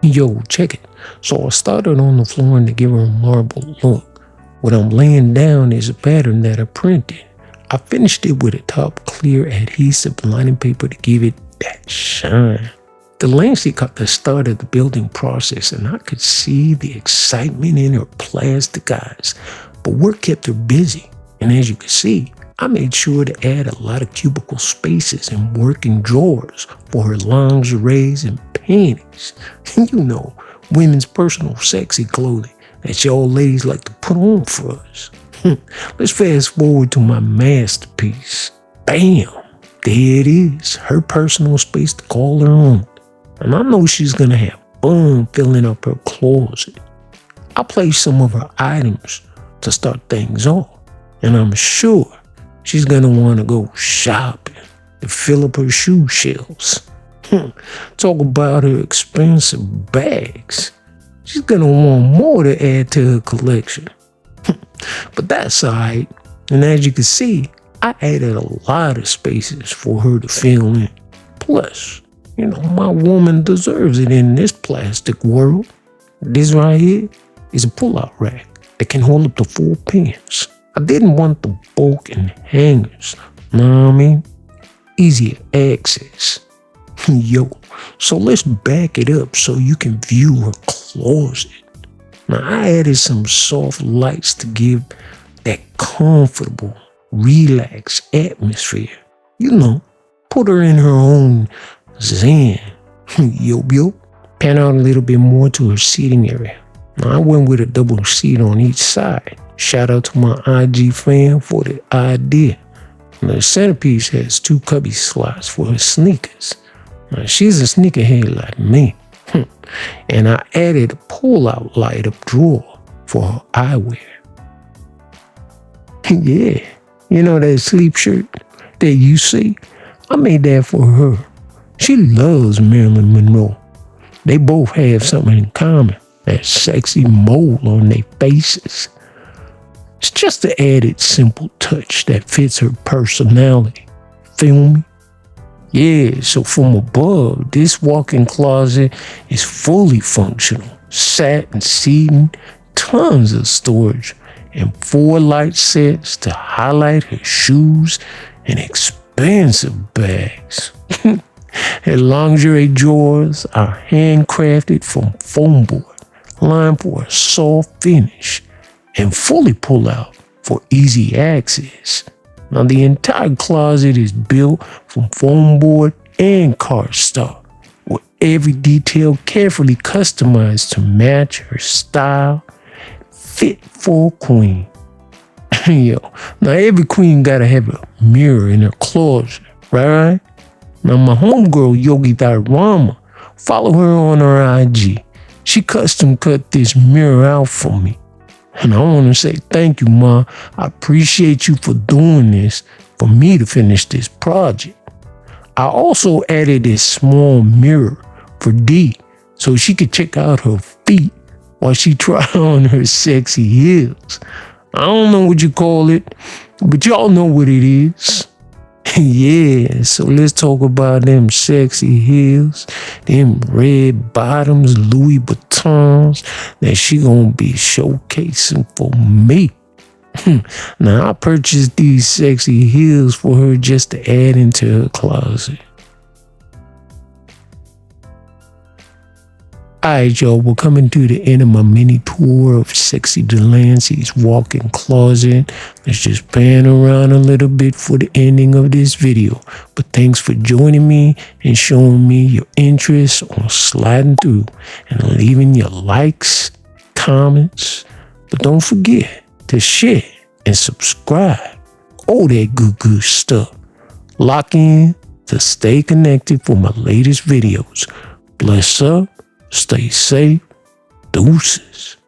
Yo, check it. So I started on the floor to give her a marble look. What I'm laying down is a pattern that I printed. I finished it with a top clear adhesive lining paper to give it that shine. The landscape got the start of the building process, and I could see the excitement in her plastic eyes. But work kept her busy, and as you can see, I made sure to add a lot of cubicle spaces and working drawers for her lingeries and panties. You know, women's personal sexy clothing that y'all ladies like to put on for us. Let's fast forward to my masterpiece. Bam! There it is, her personal space to call her own. And I know she's gonna have fun filling up her closet. I placed some of her items to start things off, and I'm sure she's gonna wanna go shopping to fill up her shoe shelves. Talk about her expensive bags. She's gonna want more to add to her collection. But that's alright. And as you can see, I added a lot of spaces for her to fill in. Plus, you know, my woman deserves it in this plastic world. This right here is a pull-out rack that can hold up to 4 pants. I didn't want the bulk and hangers, know what I mean? Easier access. Yo, so let's back it up so you can view her closet. Now, I added some soft lights to give that comfortable, relaxed atmosphere. You know, put her in her own zen. Yo. Pan out a little bit more to her seating area. Now, I went with a double seat on each side. Shout out to my IG fan for the idea. Now, the centerpiece has 2 cubby slots for her sneakers. Now, she's a sneakerhead like me. And I added a pull-out light-up drawer for her eyewear. Yeah, you know that sleep shirt that you see? I made that for her. She loves Marilyn Monroe. They both have something in common, that sexy mole on their faces. It's just an added simple touch that fits her personality. Feel me? Yeah, so from above, this walk-in closet is fully functional. Satin seating, tons of storage, and 4 light sets to highlight her shoes and expensive bags. Her lingerie drawers are handcrafted from foam board, lined for a soft finish, and fully pull out for easy access. Now, the entire closet is built from foam board and cardstock, with every detail carefully customized to match her style, fit for a queen. Yo, now every queen gotta have a mirror in her closet, right? Now, my homegirl Yogi Diorama, follow her on her IG. She custom cut this mirror out for me. And I want to say thank you, Ma. I appreciate you for doing this for me to finish this project. I also added this small mirror for D so she could check out her feet while she tried on her sexy heels. I don't know what you call it, but y'all know what it is. Yeah, so let's talk about them sexy heels, them red bottoms, Louis Vuittons that she gonna be showcasing for me. Now, I purchased these sexy heels for her just to add into her closet. Alright, y'all, we're coming to the end of my mini tour of Sexy Delancey's walk-in closet. Let's just pan around a little bit for the ending of this video. But thanks for joining me and showing me your interest on sliding through and leaving your likes, comments. But don't forget to share and subscribe. All that good stuff. Lock in to stay connected for my latest videos. Bless up. Stay safe. Deuces.